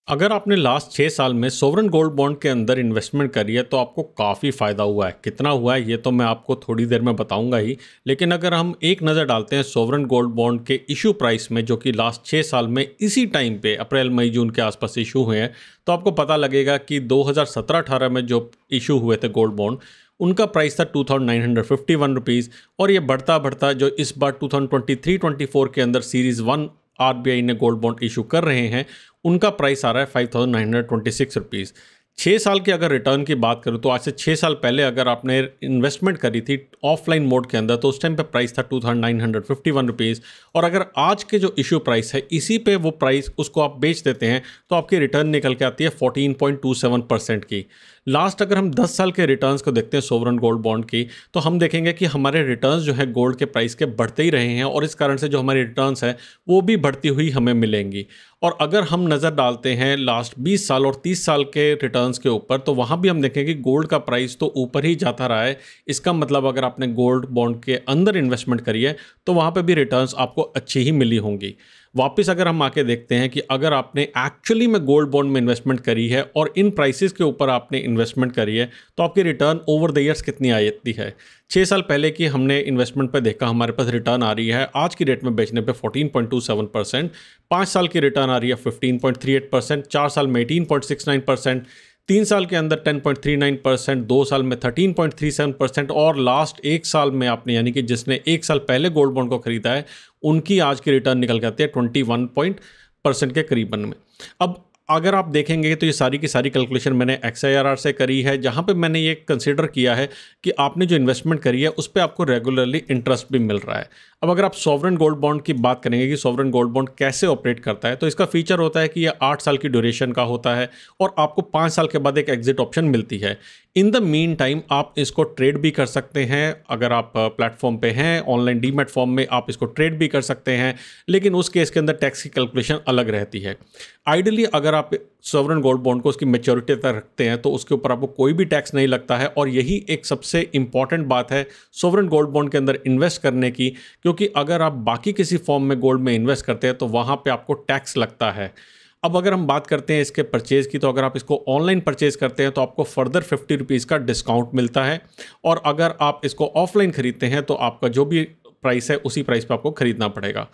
अगर आपने लास्ट 6 साल में सोवरेन गोल्ड बॉन्ड के अंदर इन्वेस्टमेंट करी है तो आपको काफ़ी फ़ायदा हुआ है। कितना हुआ है ये तो मैं आपको थोड़ी देर में बताऊंगा ही। लेकिन अगर हम एक नज़र डालते हैं सोवरेन गोल्ड बॉन्ड के इशू प्राइस में, जो कि लास्ट 6 साल में इसी टाइम पे अप्रैल मई जून के आसपास इशू हुए हैं, तो आपको पता लगेगा कि 2017-18 में जो इशू हुए थे गोल्ड बॉन्ड, उनका प्राइस था 2951 रुपीज़। और ये बढ़ता बढ़ता जो इस बार 2023-24 के अंदर सीरीज़ 1 आरबीआई ने गोल्ड बॉन्ड इशू कर रहे हैं, उनका प्राइस आ रहा है 5926 रुपीज़। 6 साल की अगर रिटर्न की बात करूँ तो आज से 6 साल पहले अगर आपने इन्वेस्टमेंट करी थी ऑफलाइन मोड के अंदर तो उस टाइम पे प्राइस था 2951 रुपीज़। और अगर आज के जो इशू प्राइस है इसी पे वो प्राइस उसको आप बेच देते हैं तो आपकी रिटर्न निकल के आती है 14.27% की। लास्ट अगर हम 10 साल के रिटर्न्स को देखते हैं सोवरेन गोल्ड बॉन्ड की, तो हम देखेंगे कि हमारे रिटर्न्स जो है गोल्ड के प्राइस के बढ़ते ही रहे हैं और इस कारण से जो हमारी रिटर्न्स है वो भी बढ़ती हुई हमें मिलेंगी। और अगर हम नज़र डालते हैं लास्ट 20 साल और 30 साल के रिटर्न्स के ऊपर, तो वहाँ भी हम देखेंगे कि गोल्ड का प्राइस तो ऊपर ही जाता रहा है। इसका मतलब अगर आपने गोल्ड बॉन्ड के अंदर इन्वेस्टमेंट करी है तो वहाँ पे भी रिटर्न्स आपको अच्छी ही मिली होंगी। वापस अगर हम आके देखते हैं कि अगर आपने एक्चुअली में गोल्ड बॉन्ड में इन्वेस्टमेंट करी है और इन प्राइसेस के ऊपर आपने इन्वेस्टमेंट करी है तो आपकी रिटर्न ओवर द ईयर्स कितनी आती है। 6 साल पहले की हमने इन्वेस्टमेंट पे देखा, हमारे पास रिटर्न आ रही है आज की डेट में बेचने पे 14.27%, 5 साल की रिटर्न आ रही है 15.38%, 4 साल में 18.69%, 3 साल के अंदर 10.39%, 2 साल में 13.37% और लास्ट 1 साल में आपने यानी कि जिसने 1 साल पहले गोल्ड बॉन्ड को खरीदा है उनकी आज की रिटर्न निकल के आती है 21% के करीबन में। अब अगर आप देखेंगे तो ये सारी की सारी कैलकुलेशन मैंने XIRR से करी है, जहाँ पे मैंने ये कंसीडर किया है कि आपने जो इन्वेस्टमेंट करी है उस पर आपको रेगुलरली इंटरेस्ट भी मिल रहा है। अब अगर आप सॉवरेन गोल्ड बॉन्ड की बात करेंगे कि सॉवरेन गोल्ड बॉन्ड कैसे ऑपरेट करता है, तो इसका फीचर होता है कि ये 8 साल की ड्यूरेशन का होता है और आपको 5 साल के बाद एक एग्जिट ऑप्शन मिलती है। इन द मीन टाइम आप इसको ट्रेड भी कर सकते हैं, अगर आप प्लेटफॉर्म पे हैं ऑनलाइन डीमैट फॉर्म में आप इसको ट्रेड भी कर सकते हैं, लेकिन उस केस के अंदर टैक्स की कैलकुलेशन अलग रहती है। आइडियली अगर आप सॉवरेन गोल्ड बॉन्ड को उसकी मैच्योरिटी तक रखते हैं तो उसके ऊपर आपको कोई भी टैक्स नहीं लगता है और यही एक सबसे इंपॉर्टेंट बात है सॉवरेन गोल्ड बॉन्ड के अंदर इन्वेस्ट करने की, क्योंकि अगर आप बाकी किसी फॉर्म में गोल्ड में इन्वेस्ट करते हैं तो वहाँ पे आपको टैक्स लगता है। अब अगर हम बात करते हैं इसके परचेज़ की, तो अगर आप इसको ऑनलाइन परचेज़ करते हैं तो आपको फर्दर 50 रुपीज़ का डिस्काउंट मिलता है और अगर आप इसको ऑफलाइन खरीदते हैं तो आपका जो भी प्राइस है उसी प्राइस पे आपको खरीदना पड़ेगा।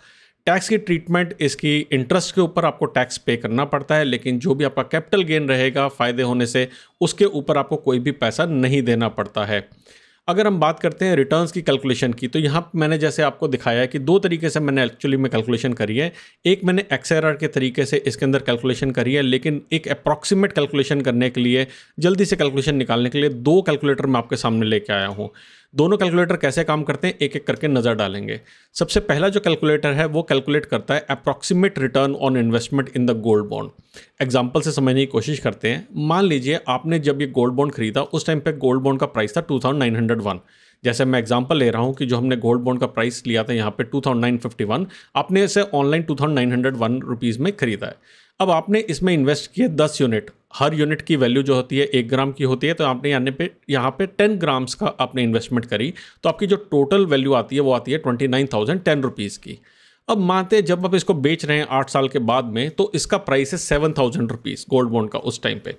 टैक्स की ट्रीटमेंट इसकी इंटरेस्ट के ऊपर आपको टैक्स पे करना पड़ता है, लेकिन जो भी आपका कैपिटल गेन रहेगा फ़ायदे होने से उसके ऊपर आपको कोई भी पैसा नहीं देना पड़ता है। अगर हम बात करते हैं रिटर्न्स की कैलकुलेशन की, तो यहाँ मैंने जैसे आपको दिखाया है कि 2 तरीके से मैंने एक्चुअली में कैलकुलेशन करी है। एक मैंने XIRR के तरीके से इसके अंदर कैलकुलेशन करी है, लेकिन एक अप्रॉक्सीमेट कैलकुलेशन करने के लिए, जल्दी से कैलकुलेशन निकालने के लिए 2 कैलकुलेटर मैं आपके सामने लेके आया हूँ। दोनों कैलकुलेटर कैसे काम करते हैं एक एक करके नज़र डालेंगे। सबसे पहला जो कैलकुलेटर है वो कैलकुलेट करता है approximate return on investment in the gold bond. Example से समझने की कोशिश करते हैं। मान लीजिए आपने जब ये गोल्ड बॉन्ड खरीदा उस टाइम पे गोल्ड बॉन्ड का प्राइस था 2901। जैसे मैं एग्जांपल ले रहा हूँ कि जो हमने गोल्ड बॉन्ड का प्राइस लिया था यहाँ पे 2951, आपने इसे ऑनलाइन 2901 रुपीज़ में खरीदा है। अब आपने इसमें इन्वेस्ट किए 10 यूनिट, हर यूनिट की वैल्यू जो होती है 1 ग्राम की होती है, तो आपने यहाँ पे 10 ग्राम्स का आपने इन्वेस्टमेंट करी, तो आपकी जो टोटल वैल्यू आती है वो आती है 29,010 रुपीज़ की। अब मानते हैं जब आप इसको बेच रहे हैं 8 साल के बाद में, तो इसका प्राइस है 7,000 रुपीज़ गोल्ड बॉन्ड का उस टाइम पे।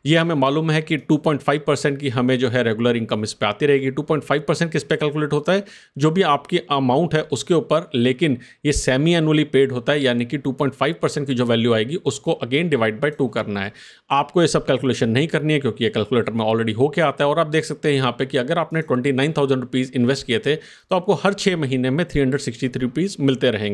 ये हमें मालूम है कि 2.5% की हमें जो है रेगुलर इनकम इस पे आती रहेगी। 2.5% किस पे कैलकुलेट होता है, जो भी आपकी अमाउंट है उसके ऊपर, लेकिन ये सेमी एनुअली पेड होता है, यानी कि 2.5% की जो वैल्यू आएगी उसको अगेन डिवाइड बाई 2 करना है। आपको ये सब कैलकुलेशन नहीं करनी है क्योंकि ये कैलकुलेटर में ऑलरेडी होके आता है। और आप देख सकते हैं यहाँ पे कि अगर आपने 29,000 रुपीज़ इन्वेस्ट किए थे तो आपको हर 6 महीने में 363 रुपीज़ मिलते रहेंगे।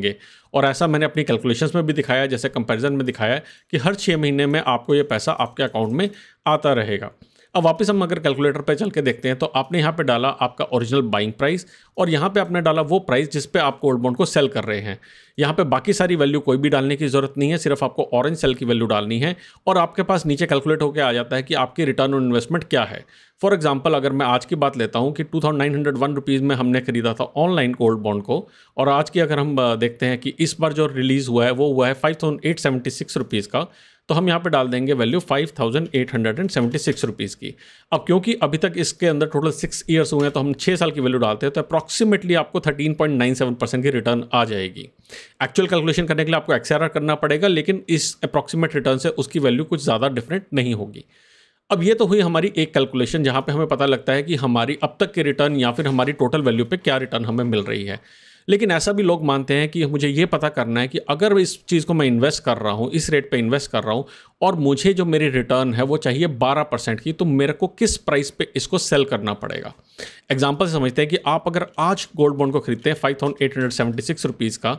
और ऐसा मैंने अपनी कैलकुलेशंस में भी दिखाया, जैसे कंपैरिजन में दिखाया है कि हर 6 महीने में आपको ये पैसा आपके अकाउंट में आता रहेगा। अब वापस हम अगर कैलकुलेटर पे चल के देखते हैं तो आपने यहाँ पे डाला आपका ओरिजिनल बाइंग प्राइस और यहाँ पे आपने डाला वो प्राइस जिस पे आप गोल्ड बॉन्ड को सेल कर रहे हैं। यहाँ पे बाकी सारी वैल्यू कोई भी डालने की ज़रूरत नहीं है, सिर्फ आपको ऑरेंज सेल की वैल्यू डालनी है और आपके पास नीचे कैलकुलेट होकर आ जाता है कि आपकी रिटर्न ऑन इन्वेस्टमेंट क्या है। फॉर एग्जाम्पल अगर मैं आज की बात लेता हूँ कि 2901 रुपीज़ में हमने खरीदा था ऑनलाइन गोल्ड बॉन्ड को, और आज की अगर हम देखते हैं कि इस बार जो रिलीज़ हुआ है वो हुआ है 5876 रुपीज़ का, तो हम यहाँ पे डाल देंगे वैल्यू 5,876 रुपीज़ की। अब क्योंकि अभी तक इसके अंदर टोटल 6 ईयर्स हुए हैं तो हम 6 साल की वैल्यू डालते हैं, तो अप्रॉक्सीमेटली आपको 13.97% की रिटर्न आ जाएगी। एक्चुअल कैलकुलेशन करने के लिए आपको XRR करना पड़ेगा, लेकिन इस अप्रॉक्सीमेट रिटर्न से उसकी वैल्यू कुछ ज़्यादा डिफरेंट नहीं होगी। अब ये तो हुई हमारी एक कैलकुलेशन जहाँ पे हमें पता लगता है कि हमारी अब तक की रिटर्न या फिर हमारी टोटल वैल्यू पे क्या रिटर्न हमें मिल रही है। लेकिन ऐसा भी लोग मानते हैं कि मुझे ये पता करना है कि अगर इस चीज़ को मैं इन्वेस्ट कर रहा हूँ, इस रेट पे इन्वेस्ट कर रहा हूँ और मुझे जो मेरी रिटर्न है वो चाहिए 12% की, तो मेरे को किस प्राइस पे इसको सेल करना पड़ेगा। एग्जाम्पल से समझते हैं कि आप अगर आज गोल्ड बॉन्ड को खरीदते हैं 5,876 रुपीज़ का,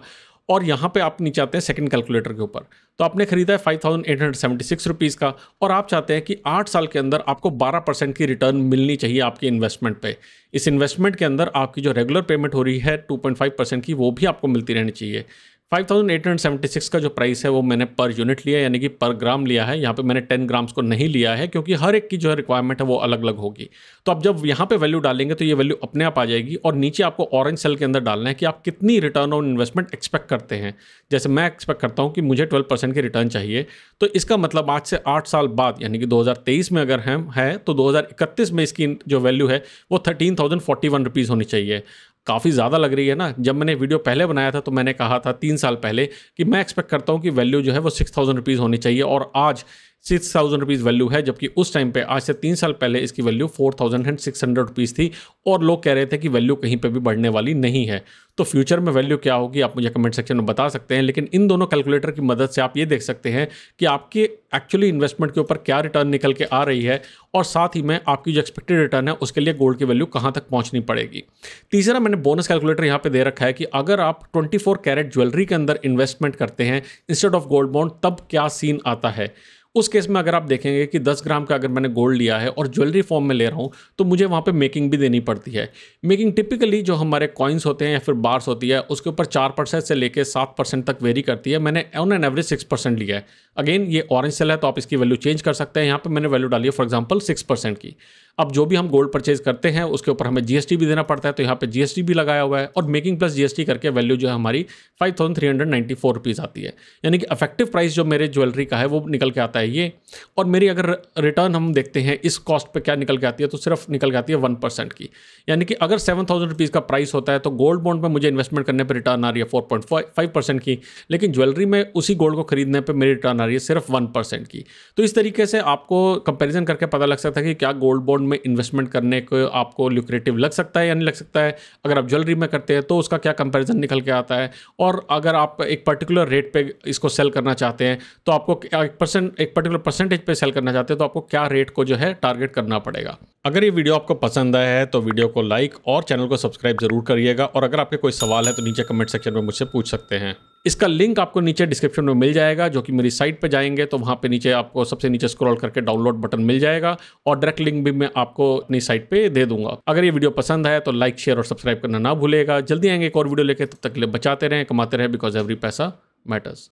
और यहाँ पे आप नीचे आते हैं सेकंड कैलकुलेटर के ऊपर, तो आपने खरीदा है 5,876 रुपीज़ का और आप चाहते हैं कि 8 साल के अंदर आपको 12% की रिटर्न मिलनी चाहिए आपके इन्वेस्टमेंट पे। इस इन्वेस्टमेंट के अंदर आपकी जो रेगुलर पेमेंट हो रही है 2.5% की, वो भी आपको मिलती रहनी चाहिए। 5,876 का जो प्राइस है वो मैंने पर यूनिट लिया, यानी कि पर ग्राम लिया है। यहाँ पे मैंने 10 ग्राम्स को नहीं लिया है क्योंकि हर एक की जो रिक्वायरमेंट है वो अलग अलग होगी। तो अब जब यहाँ पे वैल्यू डालेंगे तो ये वैल्यू अपने आप आ जाएगी और नीचे आपको ऑरेंज सेल के अंदर डालना है कि आप कितनी रिटर्न ऑन इन्वेस्टमेंट एक्सपेक्ट करते हैं। जैसे मैं एक्सपेक्ट करता हूँ कि मुझे 12% की रिटर्न चाहिए, तो इसका मतलब आज से 8 साल बाद यानी कि 2023 में अगर है तो 2031 में इसकी जो वैल्यू है वो 13,041 रुपीज़ होनी चाहिए। काफ़ी ज़्यादा लग रही है ना। जब मैंने वीडियो पहले बनाया था तो मैंने कहा था 3 साल पहले कि मैं एक्सपेक्ट करता हूँ कि वैल्यू जो है वो 6,000 रुपीज़ होनी चाहिए, और आज 6,000 रुपीज़ वैल्यू है, जबकि उस टाइम पे आज से 3 साल पहले इसकी वैल्यू 4,600 रुपीज़ थी और लोग कह रहे थे कि वैल्यू कहीं पे भी बढ़ने वाली नहीं है। तो फ्यूचर में वैल्यू क्या होगी आप मुझे कमेंट सेक्शन में बता सकते हैं, लेकिन इन दोनों कैलकुलेटर की मदद से आप ये देख सकते हैं कि आपके एक्चुअली इन्वेस्टमेंट के ऊपर क्या रिटर्न निकल के आ रही है, और साथ ही में आपकी जो एक्सपेक्टेड रिटर्न है उसके लिए गोल्ड की वैल्यू कहाँ तक पहुँचनी पड़ेगी। तीसरा मैंने बोनस कैलकुलेटर यहाँ पे दे रखा है कि अगर आप 24 कैरेट ज्वेलरी के अंदर इन्वेस्टमेंट करते हैं इंस्टेड ऑफ गोल्ड बॉन्ड, तब क्या सीन आता है। उस केस में अगर आप देखेंगे कि 10 ग्राम का अगर मैंने गोल्ड लिया है और ज्वेलरी फॉर्म में ले रहा हूँ तो मुझे वहाँ पे मेकिंग भी देनी पड़ती है। मेकिंग टिपिकली जो हमारे कॉइन्स होते हैं या फिर बार्स होती है उसके ऊपर 4% से लेकर 7% तक वेरी करती है। मैंने ऑन एन एवरेज 6% लिया है। अगेन ये ऑरेंज सेल है तो आप इसकी वैल्यू चेंज कर सकते हैं। यहाँ पे मैंने वैल्यू डाली है फॉर एग्जांपल 6% की। अब जो भी हम गोल्ड परचेज करते हैं उसके ऊपर हमें GST भी देना पड़ता है, तो यहाँ पे GST भी लगाया हुआ है और मेकिंग प्लस GST करके वैल्यू जो है हमारी 5,394 रुपीज़ आती है। यानी कि इफेक्टिव प्राइस जो मेरे ज्वेलरी का है वो निकल के आता है ये। और मेरी अगर रिटर्न हम देखते हैं इस कॉस्ट पे क्या निकल के आती है, तो सिर्फ निकल के आती है 1% की। यानी कि अगर 7,000 रुपीज़ का प्राइस होता है तो गोल्ड बॉन्ड में मुझे इन्वेस्टमेंट करने पर रिटर्न आ रही है 4.5% की, लेकिन ज्वेलरी में उसी गोल्ड को खरीदने पर मेरी रिटर्न आ रही है सिर्फ 1% की। तो इस तरीके से आपको कंपेरिजन करके पता लग सकता है कि क्या गोल्ड बॉन्ड में इन्वेस्टमेंट करने को आपको ल्यूक्रेटिव लग सकता है या नहीं लग सकता है। अगर आप ज्वेलरी में करते हैं तो उसका क्या कंपैरिजन निकल के आता है, और अगर आप एक पर्टिकुलर रेट पे इसको सेल करना चाहते हैं तो आपको एक पर्टिकुलर परसेंटेज पे सेल करना चाहते हैं तो आपको क्या रेट को जो है टारगेट करना पड़ेगा। अगर ये वीडियो आपको पसंद आया है तो वीडियो को लाइक और चैनल को सब्सक्राइब जरूर करिएगा, और अगर आपके कोई सवाल है तो नीचे कमेंट सेक्शन में मुझसे पूछ सकते हैं। इसका लिंक आपको नीचे डिस्क्रिप्शन में मिल जाएगा, जो कि मेरी साइट पे जाएंगे तो वहाँ पे नीचे आपको सबसे नीचे स्क्रॉल करके डाउनलोड बटन मिल जाएगा, और डायरेक्ट लिंक भी मैं आपको अपनी साइट पे दे दूंगा। अगर ये वीडियो पसंद आए तो लाइक शेयर और सब्सक्राइब करना ना भूलेगा। जल्दी आएंगे एक और वीडियो लेके, तब तक के लिए बचाते रहें, कमाते रहें, बिकॉज एवरी पैसा मैटर्स।